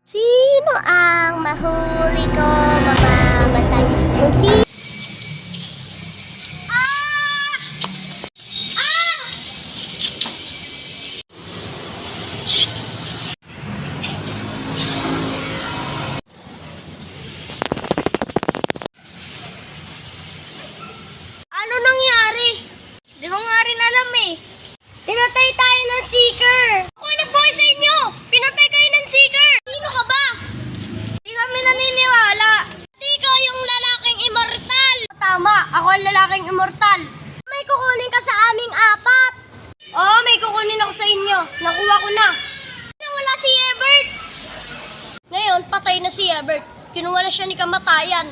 Sino ang mahuli ko mamamatay? Kung si... Ano nangyari? Di ko nga rin alam eh. Pinatay tayo ng seeker. Ako nagbuhay sa inyo. Pinatay kayo ng seeker. Sino ka ba? Di kami naniniwala. Di ka yung lalaking immortal. Tama, ako ang lalaking immortal. May kukunin ka sa aming apat. Oo, may kukunin ako sa inyo. Nakuha ko na. Nawala si Ebert. Ngayon, patay na si Ebert. Kinuha na siya ni kamatayan.